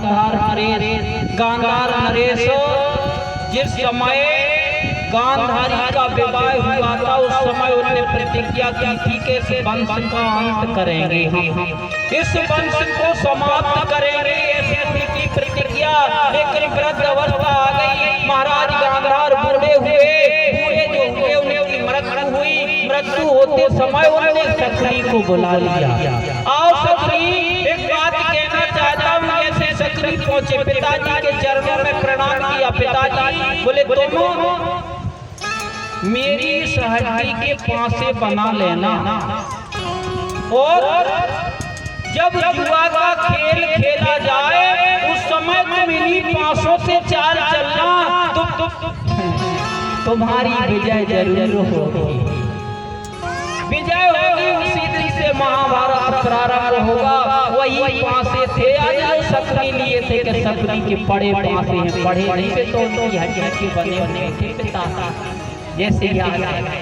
गांधार नरेश जिस समय गांधारी का विवाह हुआ था उस समय उन्होंने प्रतिज्ञा की थी कि इस वंश का अंत करेंगे, इस वंश को समाप्त करेंगे, ऐसी उनकी प्रतिज्ञा। लेकिन वृद्ध अवस्था आ गई, महाराज गांधार बूढ़े जो हुए उनकी मृत्यु हुई। मृत्यु होते समय उन्होंने सकरी को बुला लिया। आओ सकरी, एक बात कहना चाहता हूँ। जैसे सकरी पहुंचे, पिताजी के चरणों में प्रणाम किया। पिताजी बोले तुम मेरी सहटी के पासे बना लेना, और जब जुआ का खेल खेला जाए उस समय तुम इन्हीं पासों से चाल चलना, तुम्हारी विजय जरूर होगी। विजय होगी, उसी दिन से महाभारत प्रारंभ होगा। वही पासे थे आज सकरी लिए थे कि सकरी के बड़े पासे हैं, पढ़े नहीं पे तो उनकी हड्डी के बने थे पिता जैसे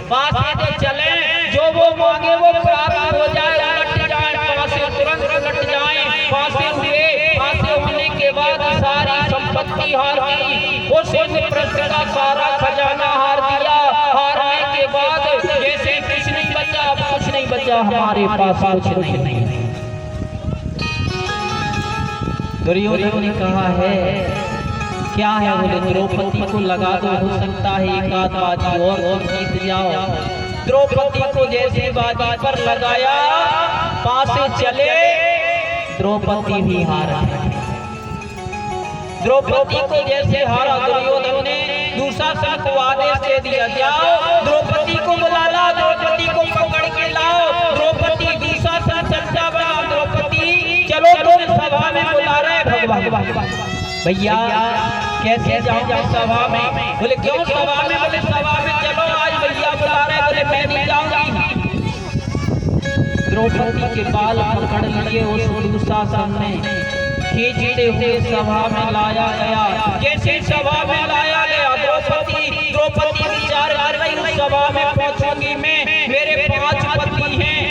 पासे से चले, जो वो मांगे वो प्राप्त हो जाए, उलट जाए पासे, तुरंत उलट जाए। पासे हुए, पासे होने के बाद सारी संपत्ति हार गई, वो इंद्रप्रस्थ का सारा खजाना हार दिया। हारने के बाद जैसे कुछ नहीं बचा, कुछ नहीं बचा, हमारे पास कुछ नहीं। दुर्योधन ने कहा है क्या है? बोले द्रौपदी को लगा दो, हो सकता है एक आध बाजी और जीत जाओ। द्रौपदी को जैसे बाजी पर लगाया, पासे चले, द्रौपदी भी हारा। द्रौपदी को जैसे हारा, दुर्योधन ने दुशासन को आदेश दे दिया, जाओ द्रौपदी को बुला लाओ, द्रौपदी को पकड़ के लाओ। द्रौपदी दुशासन चर्चा बना, द्रौपदी चलो तुम सभा में बुला रहे भगवान। भैया कैसे जाऊंगा सभा में? बोले क्यों सभा में? बोले सभा में चलो, आज भैया बुला रहे। बोले मैं नहीं जाऊंगी। द्रौपदी के बाल पकड़ लिए उस दुशासन ने, खींचते हुए सभा में लाया गया। जैसे सभा में लाया गया, द्रौपदी विचार कर रही, उस सभा में पहुंचूंगी मैं, मेरे 5 पति हैं,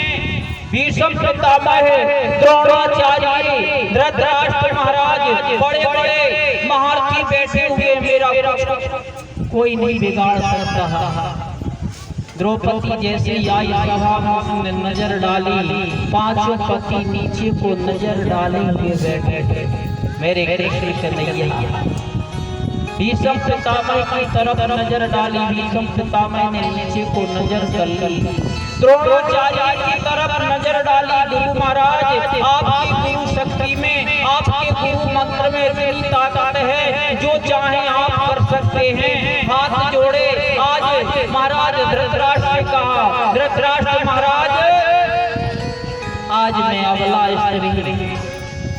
भीष्म पितामह, द्रोणाचार्य, धृतराष्ट्र महाराज, बड़े बड़े महारथी बैठे हुए, मेरा कोई नहीं बिगाड़ सकता। द्रौपदी जैसे आई सभा में उसने नजर डाली, 5 पति नीचे को नजर डाले हुए बैठे, मेरे कृष्ण कन्हैया। भीष्म पितामह की तरफ नजर डाली, भीष्म पितामह ने नीचे को नजर कर ली। द्रोणाचार्य की तरफ नजर डाली, गुरु महाराज आपकी गुरु शक्ति में, आपके गुरु मंत्र में इतनी ताकत है, जो चाहे आप कर सकते हैं। हाथ जोड़े, आज महाराज धृतराष्ट्र ने कहा, धृतराष्ट्र महाराज आज मैं अबला स्त्री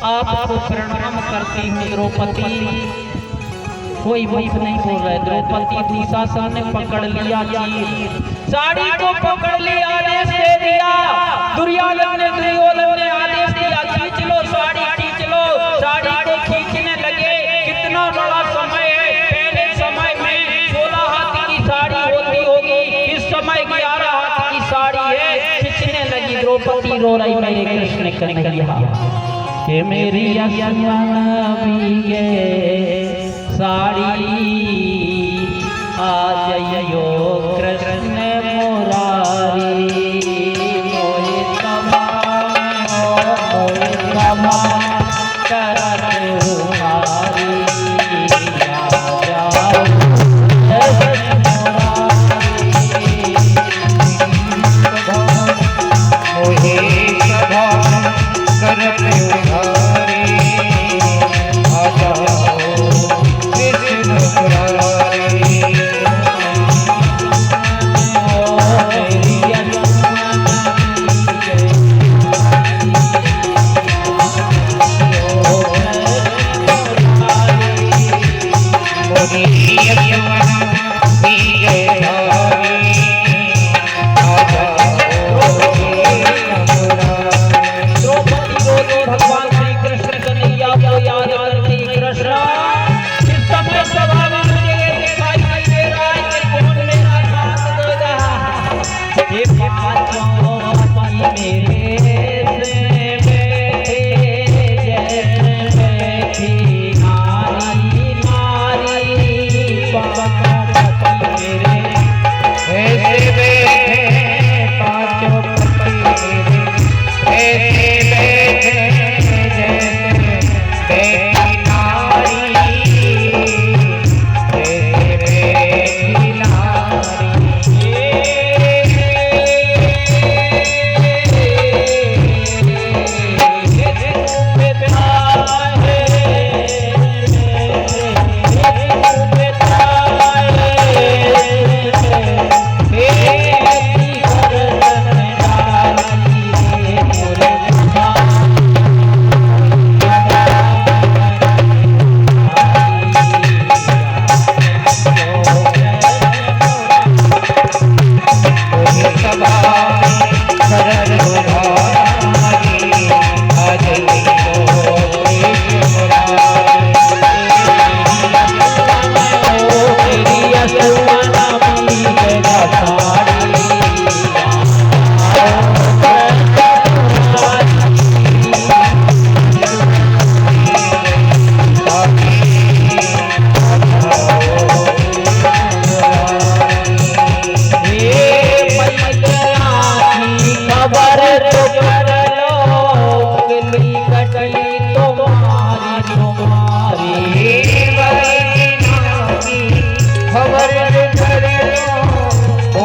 आपको प्रणाम करती हूँ। द्रौपदी कोई मुख नहीं बोल रहे। द्रौपदी दुशासन ने पकड़ लिया चीर, साड़ी को पकड़ लिया, आदेश दे दिया। दुर्योधन ने आदेश दिया, खींच लो साड़ी, खींच लो। साड़ी को खींचने लगे। कितना बड़ा समय है, पहले समय में 16 हाथ की साड़ी होती होगी, इस समय 11 हाथ की साड़ी है। खींचने लगी, द्रौपदी रो रही, मेरे कृष्ण कन्हैया कि मेरी साड़ी आ जाइयो कृष्ण मुरारी, मोहे सभा करत हुमारी, आ जाओ कृष्ण मुरारी, मोहे सभा करत हुमारी, आ जाओ कृष्ण मुरारी।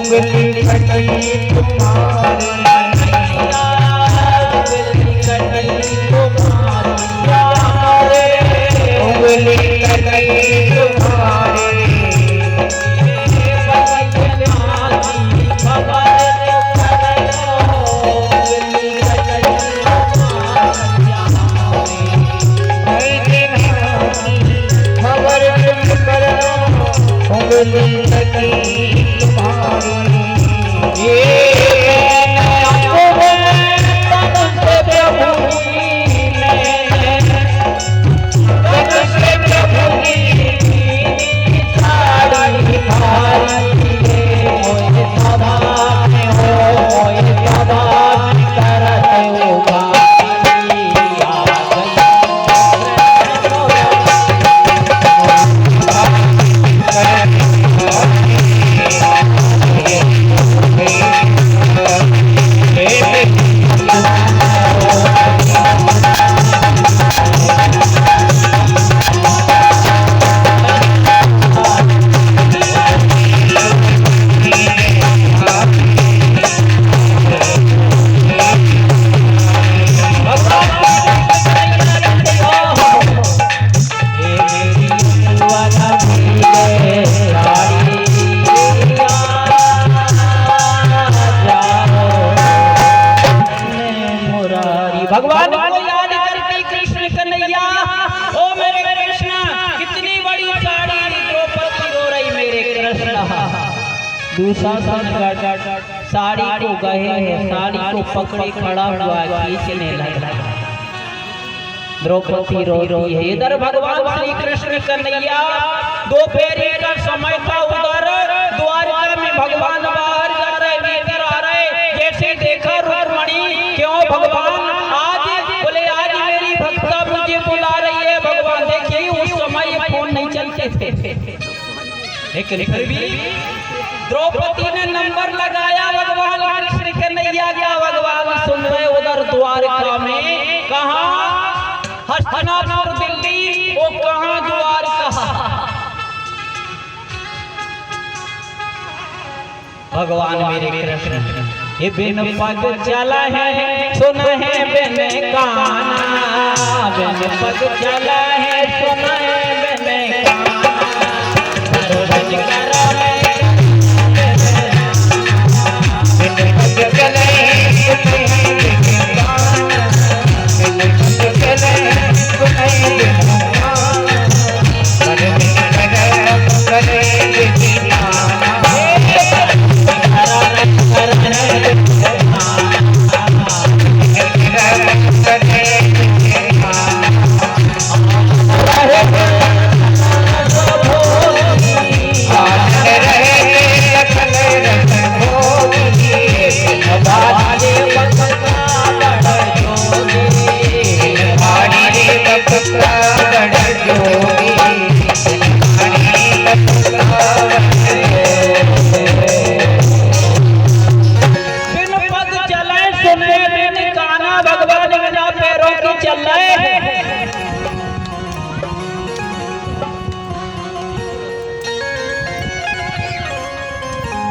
उंगली कटी तुम्हारी, उंगली कटी तुम्हारी, उंगली कटी तुम्हारी, खबर तुम करो उंगली कटी तुम्हारी। ये भगवान को याद करती कृष्ण कन्हैया। ओ मेरे कृष्ण, कितनी बड़ी साड़ी द्रौपदी रो रही मेरे कृष्ण। दुशासन साड़ी को गए हैं, साड़ी को पकड़े खड़ा हुआ खींचने लगा। द्रौपदी रो रही है। इधर भगवान श्री कृष्ण कन्हैया दोपहर का समय था, उधर द्वारका में भगवान बाहर जा रहे, भीतर आ रहे। जैसे देखा रुक्मणी, क्यों भगवान लेकिन फिर भी द्रौपदी ने नंबर लगाया भगवान कृष्ण कन्हैया का। भगवान सुन रहे उधर द्वारका में, कहाँ हस्तिनापुर दिल्ली, वो कहाँ द्वारका। भगवान मेरे कृष्ण ये बिन पग चला है, सुन है बिन काना, बिन पग चला है, सुन है बिन काना।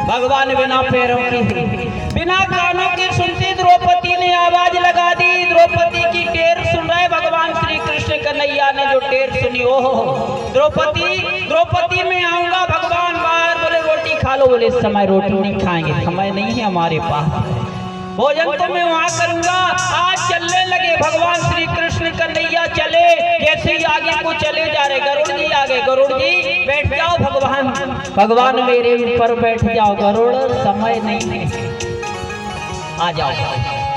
भगवान बिना पैरों की, बिना कानों की सुनती द्रौपदी ने आवाज लगा दी। द्रौपदी की टेर सुन रहे भगवान श्री कृष्ण कन्हैया ने, जो टेर सुनी ओ द्रौपदी में आऊंगा। भगवान बाहर बोले रोटी खा लो, बोले इस समय रोटी नहीं खाएंगे, समय नहीं है हमारे पास, भोजन तो मैं वहां करूंगा। आज चलने लगे भगवान श्री कृष्ण कन्हैया, चले जैसे ही आगे को चले जा रहे। गरुड़ जी आगे, गरुड़ जी बैठ जाओ भगवान, भगवान मेरे ऊपर बैठ जाओ, गरुड़ समय नहीं है, आ जाओ।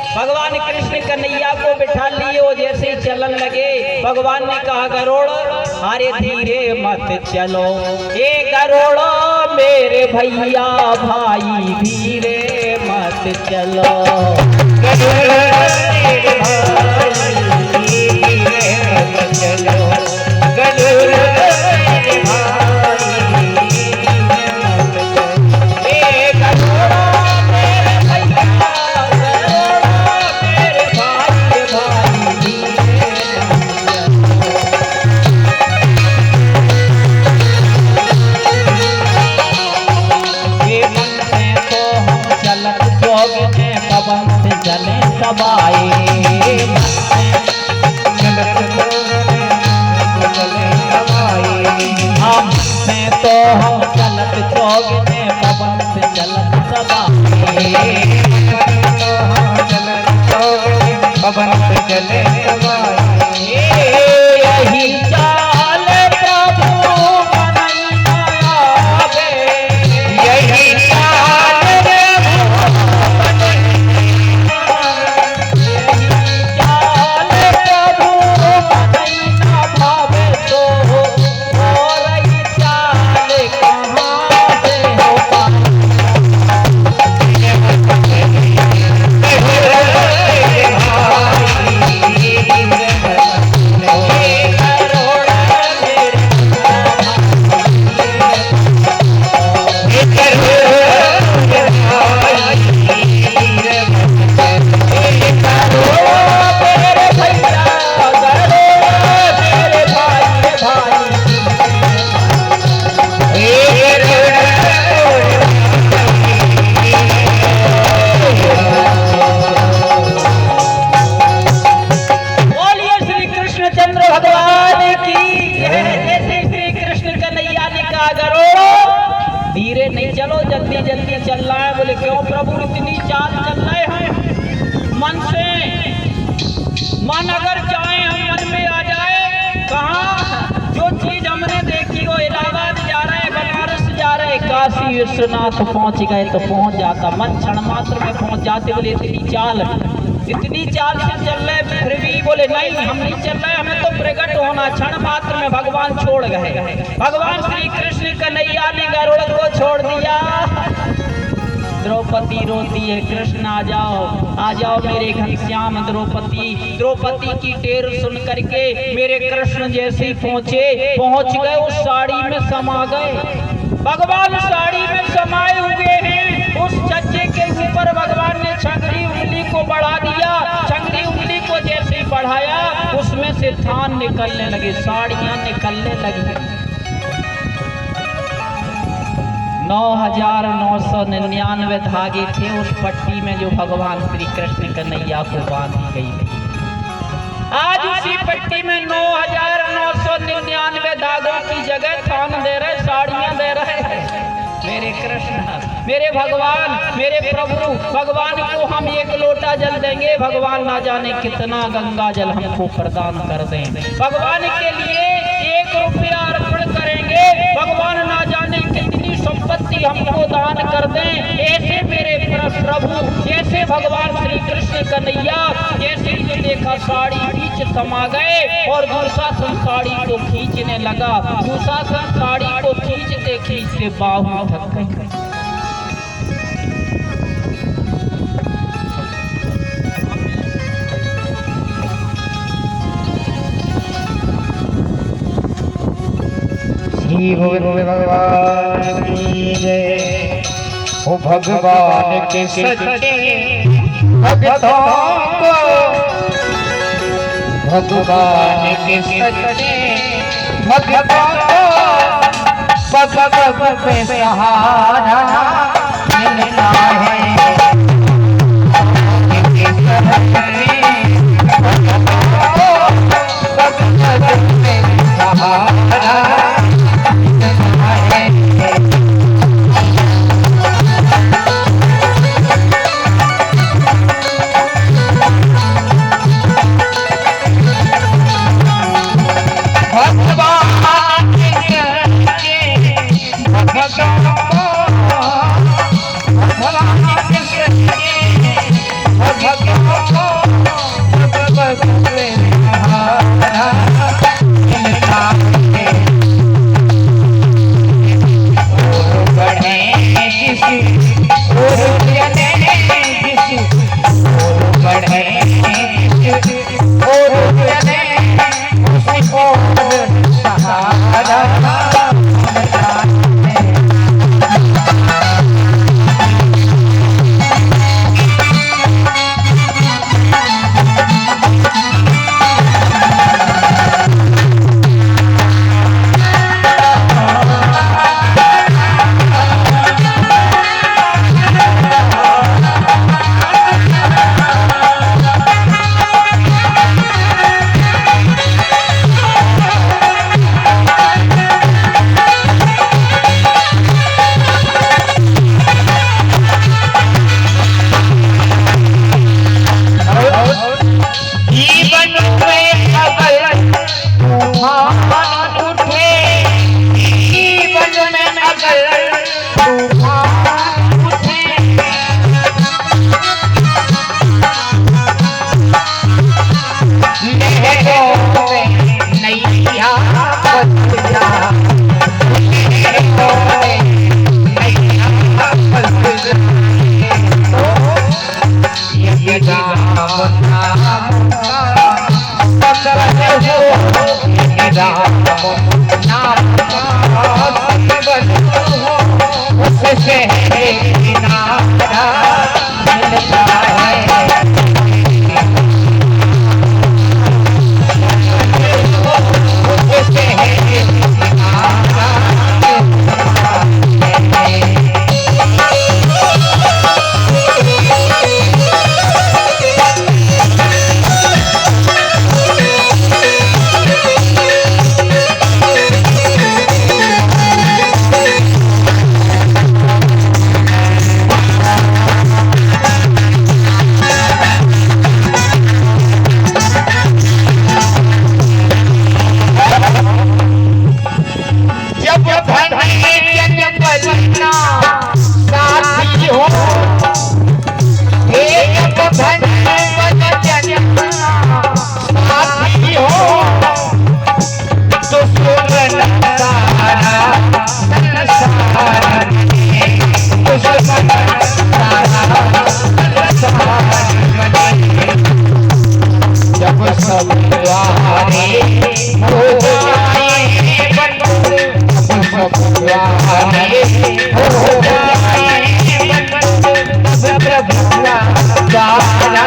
भगवान कृष्ण कन्हैया को बिठा लिए, वो जैसे ही चलन लगे भगवान ने कहा गरुड़ अरे धीरे मत चलो, ये गरुड़ मेरे भैया भाई धीरे मत चलो, गरुड़ मेरे भाई धीरे मत चलो, गरुड़ मेरे भाई मन से काशी विश्वनाथ पहुंच गए तो पहुंच जाता, मन क्षण मात्र में पहुंच जाते। बोले इतनी चाल से चल रहे, फिर भी बोले नहीं हम नहीं चल रहे, हमें तो प्रकट होना। क्षण मात्र में भगवान छोड़ गए। भगवान श्री कृष्ण कन्हैया ने गरुड़ को छोड़ दिया। द्रौपदी रोती है, कृष्ण आ जाओ मेरे घनश्याम। द्रौपदी की टेर सुन करके मेरे कृष्ण जैसे पहुंच गए, उस साड़ी में समा गए। भगवान साड़ी में समाये हुए हैं। उस छज्जे के ऊपर भगवान ने छंगरी उंगली को बढ़ा दिया। छंगरी उंगली को जैसे बढ़ाया, उसमें से थान निकलने लगे, साड़ियां निकलने लगी। 9,999 धागे थे उस पट्टी में जो भगवान श्री कृष्ण कन्हैया को बांधी गई थी। आज उसी पट्टी में 9,999 धागों की जगह थान दे रहे, साड़ियां दे रहे हैं। मेरे कृष्ण, मेरे भगवान, मेरे प्रभु, भगवान को हम 1 लोटा जल देंगे, भगवान ना जाने कितना गंगा जल हमको प्रदान कर दें। भगवान के लिए 1 रुपया अर्पण करेंगे, भगवान ना जाने कितनी संपत्ति हमको दान कर दें। ऐसे मेरे प्रभु, जैसे भगवान श्री कृष्ण कन्हैया जैसे ही देखा साड़ी बीच समा गए और दुशासन साड़ी को खींचने लगा। दुशासन साड़ी को खींचते खींचते बाहु थक गई। श्री गोविंद भगवान की जय। ओ भगवान के सच्चे भक्तों को, भगवान के सच्चे भक्तों को पग पे सहारा मिलना है। जब सब द्वारे हो जाए बंद, जब सब द्वारे हो जाए बंद, तब प्रभुआ द्वारा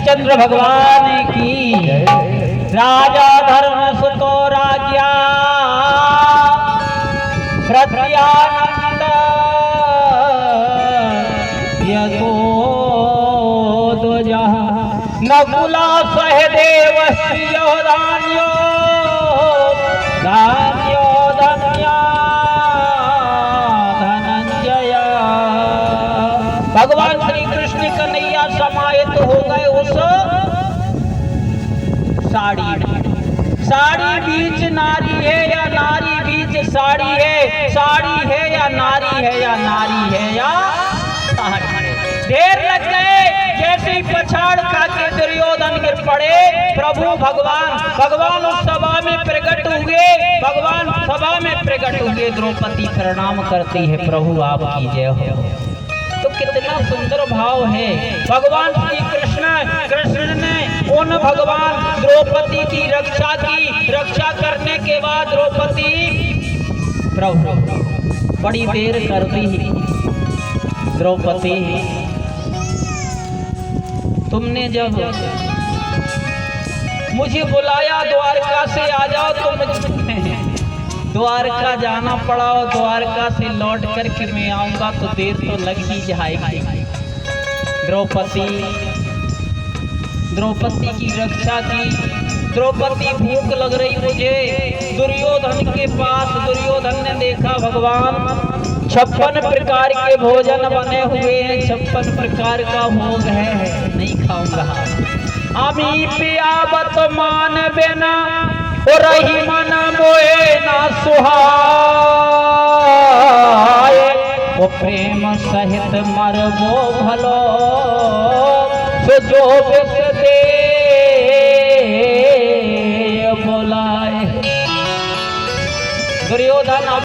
चंद्र भगवान की राजा धर्म सुतो राज्ञा प्रत्यानंद यशोध्वजा नकुला सहदेव धान्यो धान्यो धन्या धनंजय। भगवान श्री कृष्ण कन्हैया समाहित हो गए उस साड़ी बीच नारी है या नारी बीच साड़ी है या नारी है या नारी है या साड़ी है। देर लग गए जैसे ही पछाड़ खाके दुर्योधन गिर पड़े, प्रभु भगवान उस सभा में प्रकट हुए, भगवान सभा में प्रकट हुए। द्रौपदी प्रणाम करती है, प्रभु आपकी जय हो। तो कितना सुंदर भाव है। भगवान श्री कृष्ण ने उन भगवान द्रौपदी की रक्षा की। रक्षा करने के बाद द्रौपदी प्रभु बड़ी देर कर दी। द्रौपदी तुमने जब मुझे बुलाया द्वारका से आ जाओ, तो द्वारका जाना पड़ा और द्वारका से लौट करके मैं आऊंगा तो देर तो लग ही जाएगी। द्रौपदी की रक्षा की। द्रौपदी भूख लग रही मुझे दुर्योधन के पास। दुर्योधन ने देखा भगवान 56 प्रकार के भोजन बने हुए हैं, 56 प्रकार का भोग है, नहीं खाऊंगा। अमी पियावत मान बिना और रही मन मोए ना सुहाए, वो प्रेम सहित मरबो भलो सो जो विष दे बोलाए। दुर्योधन